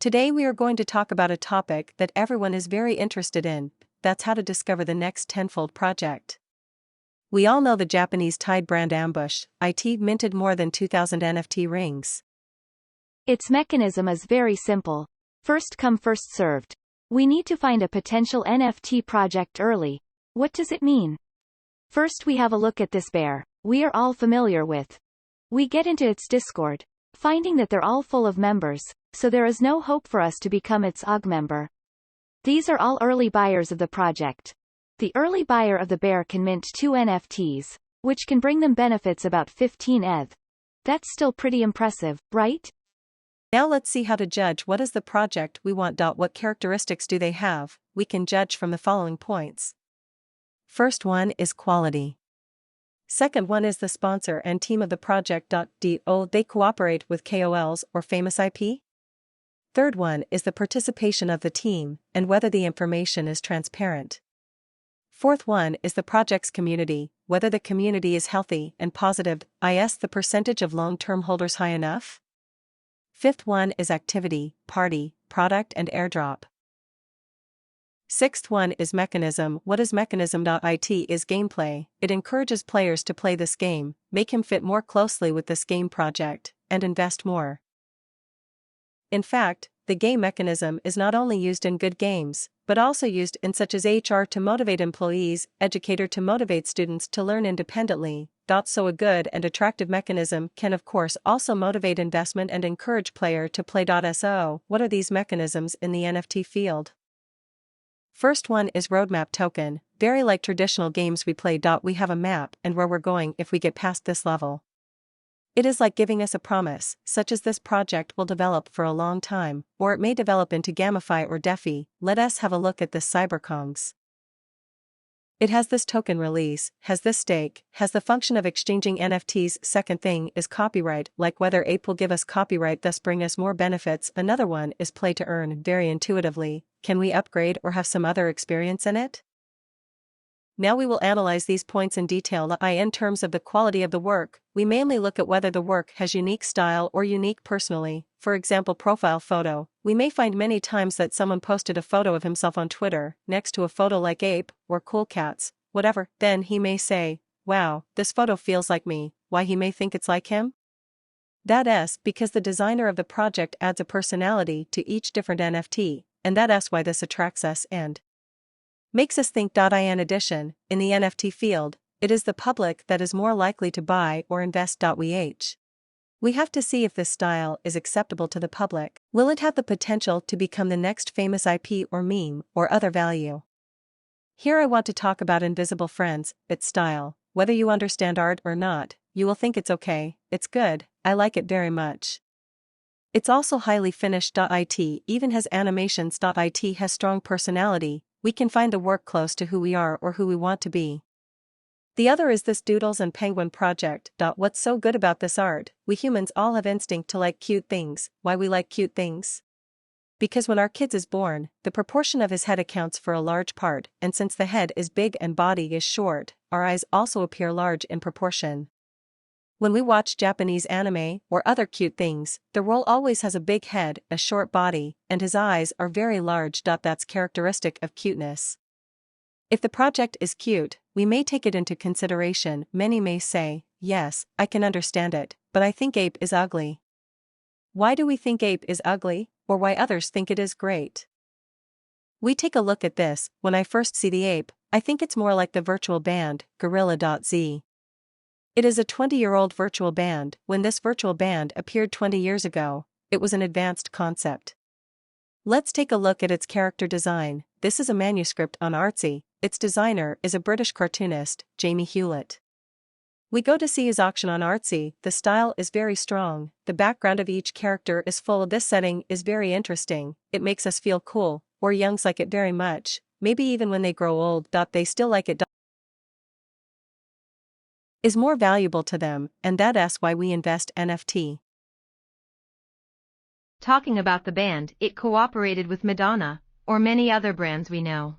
Today we are going to talk about a topic that everyone is very interested in, that's how to discover the next tenfold project. We all know the Japanese Tide brand Ambush.It minted more than 2,000 NFT rings. Its mechanism is very simple. First come first served. We need to find a potential NFT project early. What does it mean? First we have a look at this bear, we are all familiar with. We get into its Discord, finding that they're all full of members, so there is no hope for us to become its OG member. These are all early buyers of the project. The early buyer of the bear can mint 2 NFTs, which can bring them benefits about 15 ETH. That's still pretty impressive, right? Now let's see how to judge what is the project we want. What characteristics do they have? We can judge from the following points. First one is quality. Second one is the sponsor and team of the project. Do they cooperate with KOLs or famous IP? Third one is the participation of the team and whether the information is transparent. Fourth one is the project's community, whether the community is healthy and positive, is the percentage of long-term holders high enough? Fifth one is activity, party, product and airdrop. Sixth one is mechanism. What is mechanism.It is gameplay. It encourages players to play this game, make him fit more closely with this game project, and invest more. In fact, the game mechanism is not only used in good games, but also used in such as HR to motivate employees, educator to motivate students to learn independently. So a good and attractive mechanism can of course also motivate investment and encourage player to play. So, what are these mechanisms in the NFT field? First one is roadmap token, very like traditional games we play. We have a map and where we're going if we get past this level. It is like giving us a promise, such as this project will develop for a long time, or it may develop into Gamify or DeFi. Let us have a look at this Cyberkongz. It has this token release, has this stake, has the function of exchanging NFTs. Second thing is copyright, like whether ape will give us copyright thus bring us more benefits. Another one is play to earn, very intuitively, can we upgrade or have some other experience in it? Now we will analyze these points in detail. In terms of the quality of the work, we mainly look at whether the work has unique style or unique personally. For example, profile photo. We may find many times that someone posted a photo of himself on Twitter, next to a photo like ape, or cool cats, whatever. Then he may say, wow, this photo feels like me. Why he may think it's like him? That's because the designer of the project adds a personality to each different NFT, and that's why this attracts us and makes us think. In addition, in the NFT field, it is the public that is more likely to buy or invest. We have to see if this style is acceptable to the public. Will it have the potential to become the next famous IP or meme or other value? Here I want to talk about Invisible Frens, its style. Whether you understand art or not, you will think it's okay, it's good, I like it very much. It's also highly finished. It even has animations. It has strong personality. We can find the work close to who we are or who we want to be. The other is this Doodles and Penguin project. What's so good about this art? We humans all have instinct to like cute things. Why we like cute things? Because when our kid is born, the proportion of his head accounts for a large part, and since the head is big and body is short, our eyes also appear large in proportion. When we watch Japanese anime or other cute things, the role always has a big head, a short body, and his eyes are very large. That's characteristic of cuteness. If the project is cute, we may take it into consideration. Many may say, yes, I can understand it, but I think ape is ugly. Why do we think ape is ugly, or why others think it is great? We take a look at this. When I first see the ape, I think it's more like the virtual band, Gorilla.z. It is a 20-year-old virtual band. When this virtual band appeared 20 years ago, it was an advanced concept. Let's take a look at its character design. This is a manuscript on Artsy. Its designer is a British cartoonist, Jamie Hewlett. We go to see his auction on Artsy. The style is very strong. The background of each character is full. This setting is very interesting. It makes us feel cool, or youngs like it very much. Maybe even when they grow old, they still like it. Is more valuable to them, and that's why we invest NFT. Talking about the band, it cooperated with Madonna, or many other brands we know.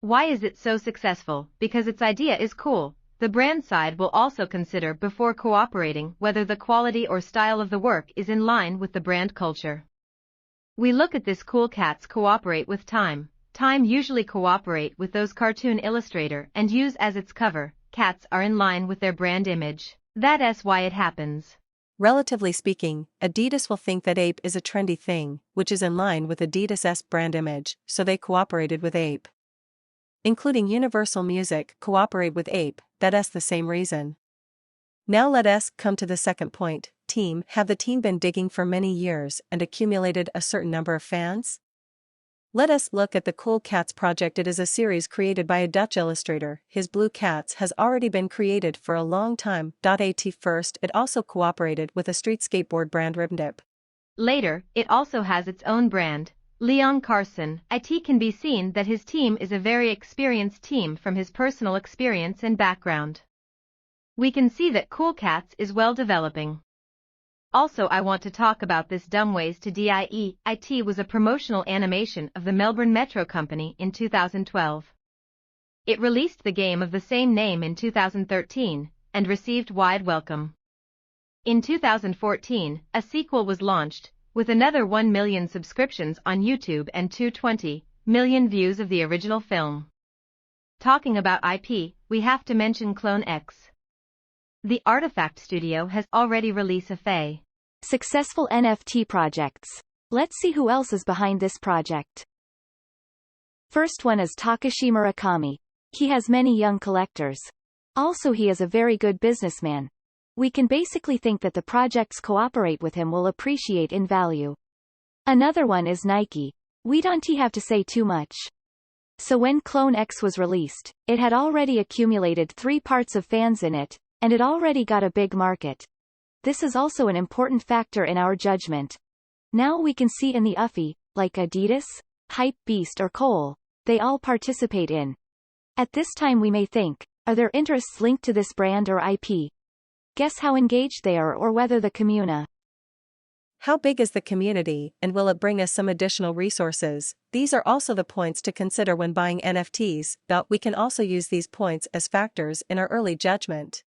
Why is it so successful? Because its idea is cool. The brand side will also consider before cooperating whether the quality or style of the work is in line with the brand culture. We look at this cool cats cooperate with time. Time usually cooperate with those cartoon illustrator and use as its cover. Cats are in line with their brand image. That's why it happens. Relatively speaking, Adidas will think that ape is a trendy thing, which is in line with Adidas' brand image, so they cooperated with ape. Including Universal Music cooperate with ape, that's the same reason. Now let us come to the second point. Team. Have the team been digging for many years and accumulated a certain number of fans? Let us look at the Cool Cats project. It is a series created by a Dutch illustrator. His Blue Cats has already been created for a long time. At first, it also cooperated with a street skateboard brand Ribndip. Later, it also has its own brand, Leon Carson. It can be seen that his team is a very experienced team from his personal experience and background. We can see that Cool Cats is well developing. Also, I want to talk about this Dumbways to Die. It was a promotional animation of the Melbourne Metro Company in 2012. It released the game of the same name in 2013 and received wide welcome. In 2014, a sequel was launched with another 1 million subscriptions on YouTube and 220 million views of the original film. Talking about IP, we have to mention Clone X. The Artifact Studio has already released a successful NFT projects. Let's see who else is behind this project. First one is Takashi Murakami. He has many young collectors. Also, he is a very good businessman. We can basically think that the projects cooperate with him will appreciate in value. Another one is Nike. We don't have to say too much. So when Clone X was released, it had already accumulated 3 parts of fans in it, and it already got a big market. This is also an important factor in our judgment. Now we can see in the UFI, like Adidas, Hypebeast or Cole, they all participate in. At this time we may think, are their interests linked to this brand or IP? Guess how engaged they are or whether the communa. How big is the community, and will it bring us some additional resources? These are also the points to consider when buying NFTs, but we can also use these points as factors in our early judgment.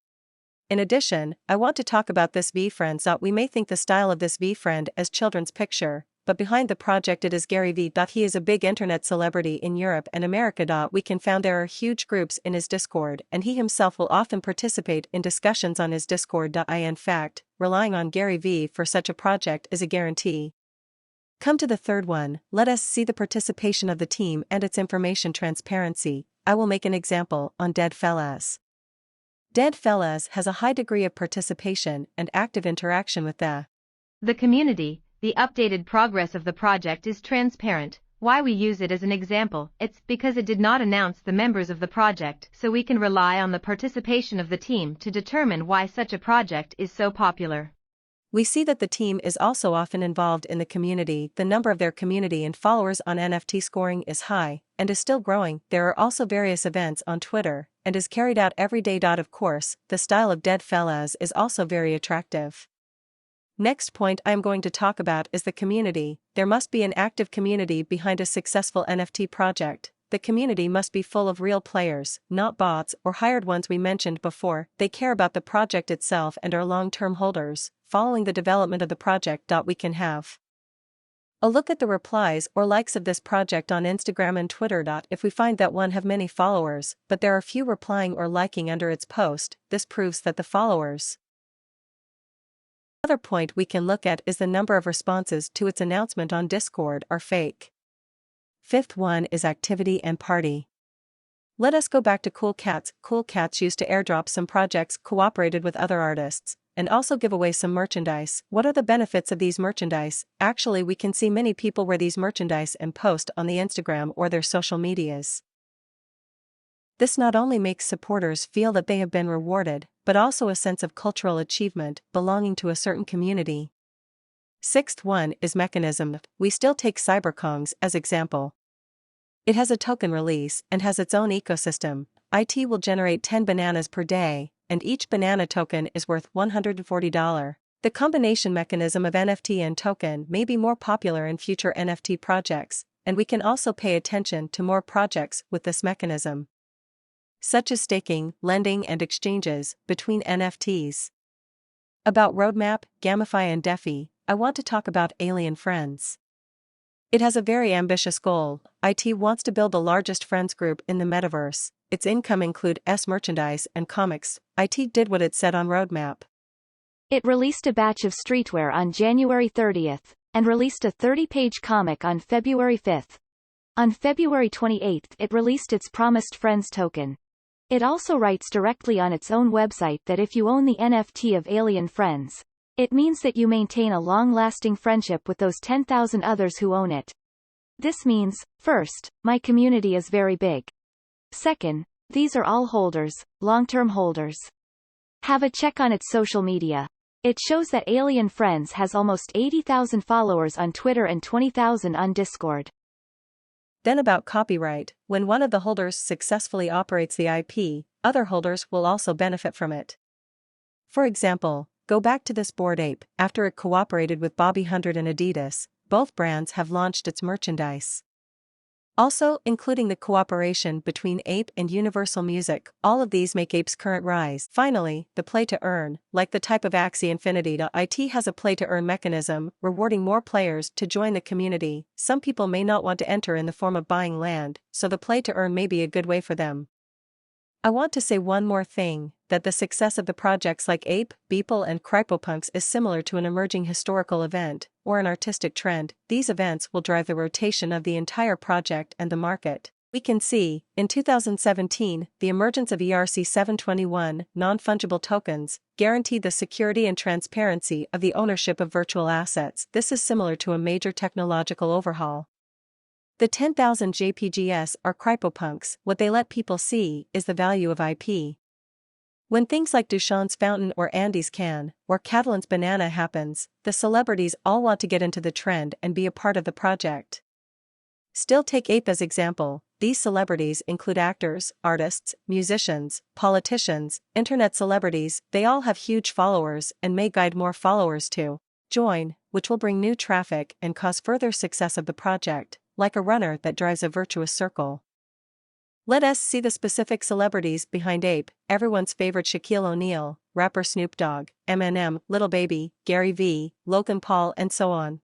In addition, I want to talk about this Frens. We may think the style of this friend as children's picture, but behind the project it is Gary V. He is a big internet celebrity in Europe and America. We can found there are huge groups in his Discord, and he himself will often participate in discussions on his Discord. In fact, relying on Gary V for such a project is a guarantee. Come to the third one, let us see the participation of the team and its information transparency. I will make an example on Fellaz. Fellaz has a high degree of participation and active interaction with the community. The updated progress of the project is transparent. Why we use it as an example? It's because it did not announce the members of the project, so we can rely on the participation of the team to determine why such a project is so popular. We see that the team is also often involved in the community. The number of their community and followers on NFT scoring is high, and is still growing. There are also various events on Twitter, and is carried out every day. Of course, the style of Fellaz is also very attractive. Next point I am going to talk about is the community. There must be an active community behind a successful NFT project. The community must be full of real players, not bots or hired ones we mentioned before. They care about the project itself and are long-term holders, following the development of the project. We can have a look at the replies or likes of this project on Instagram and Twitter. If we find that one have many followers, but there are few replying or liking under its post, this proves that the followers. Another point we can look at is the number of responses to its announcement on Discord are fake. Fifth one is activity and party. Let us go back to Cool Cats. Cool Cats used to airdrop some projects, cooperated with other artists, and also give away some merchandise. What are the benefits of these merchandise? Actually, we can see many people wear these merchandise and post on the Instagram or their social medias. This not only makes supporters feel that they have been rewarded, but also a sense of cultural achievement, belonging to a certain community. Sixth one is mechanism. We still take Cyberkongz as example. It has a token release and has its own ecosystem. It will generate 10 bananas per day, and each banana token is worth $140. The combination mechanism of NFT and token may be more popular in future NFT projects, and we can also pay attention to more projects with this mechanism, such as staking, lending and exchanges between NFTs. About roadmap, Gamify and DeFi, I want to talk about Alien Frens. It has a very ambitious goal. IT wants to build the largest friends group in the metaverse. Its income include merchandise and comics. IT did what it said on roadmap. It released a batch of streetwear on January 30th, and released a 30-page comic on February 5th. On February 28th it released its promised Friends token. It also writes directly on its own website that if you own the NFT of Alien Friends, it means that you maintain a long-lasting friendship with those 10,000 others who own it. This means, first, my community is very big. Second, these are all holders, long-term holders. Have a check on its social media. It shows that Alien Friends has almost 80,000 followers on Twitter and 20,000 on Discord. Then about copyright, when one of the holders successfully operates the IP, other holders will also benefit from it. For example, go back to this Bored Ape. After it cooperated with Bobby Hundred and Adidas, both brands have launched its merchandise. Also, including the cooperation between Ape and Universal Music, all of these make Ape's current rise. Finally, the play-to-earn, like the type of Axie Infinity.It has a play-to-earn mechanism, rewarding more players to join the community. Some people may not want to enter in the form of buying land, so the play-to-earn may be a good way for them. I want to say one more thing, that the success of the projects like Ape.But and Crypopunks is similar to an emerging historical event, or an artistic trend. These events will drive the rotation of the entire project and the market. We can see, in 2017, the emergence of ERC-721 non-fungible tokens guaranteed the security and transparency of the ownership of virtual assets. This is similar to a major technological overhaul. The 10,000 JPGs are Crypopunks. What they let people see is the value of IP. When things like Duchamp's Fountain or Andy's Can, or Catalan's Banana happens, the celebrities all want to get into the trend and be a part of the project. Still take Ape as example. These celebrities include actors, artists, musicians, politicians, internet celebrities. They all have huge followers and may guide more followers to join, which will bring new traffic and cause further success of the project, like a runner that drives a virtuous circle. Let us see the specific celebrities behind Ape. Everyone's favorite Shaquille O'Neal, rapper Snoop Dogg, Eminem, Lil Baby, Gary V, Logan Paul, and so on.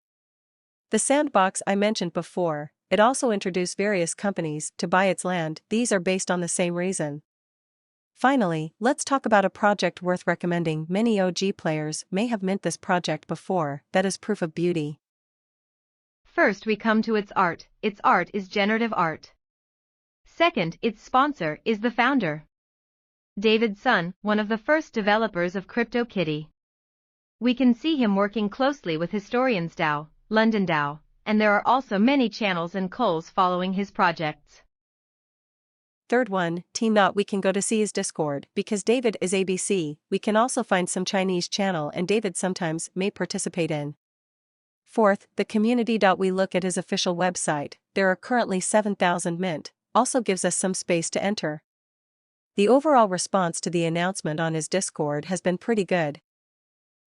The sandbox I mentioned before, it also introduced various companies to buy its land. These are based on the same reason. Finally, let's talk about a project worth recommending. Many OG players may have mint this project before. That is Proof of Beauty. First we come to its art. Its art is generative art. Second, its sponsor is the founder, David Sun, one of the first developers of CryptoKitty. We can see him working closely with historians DAO, London DAO, and there are also many channels and cults following his projects. Third one, Team. We can go to see his Discord, because David is ABC. We can also find some Chinese channel and David sometimes may participate in. Fourth, the community. We look at his official website. There are currently 7,000 mint. Also gives us some space to enter. The overall response to the announcement on his Discord has been pretty good.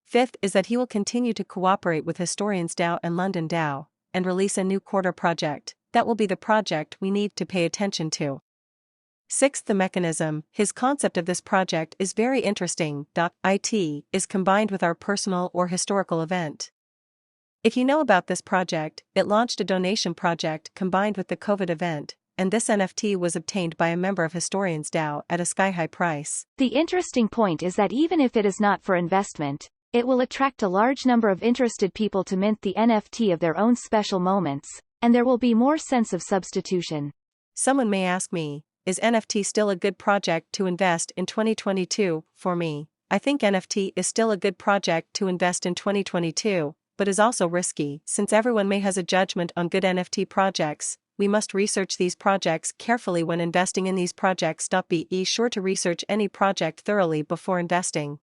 Fifth is that he will continue to cooperate with Historians DAO and London DAO, and release a new quarter project. That will be the project we need to pay attention to. Sixth, the mechanism. His concept of this project is very interesting. It is combined with our personal or historical event. If you know about this project, it launched a donation project combined with the COVID event, and this NFT was obtained by a member of Historians DAO at a sky-high price. The interesting point is that even if it is not for investment, it will attract a large number of interested people to mint the NFT of their own special moments, and there will be more sense of substitution. Someone may ask me, is NFT still a good project to invest in 2022? For me, I think NFT is still a good project to invest in 2022, but is also risky. Since everyone may has a judgment on good NFT projects, we must research these projects carefully when investing in these projects. Be sure to research any project thoroughly before investing.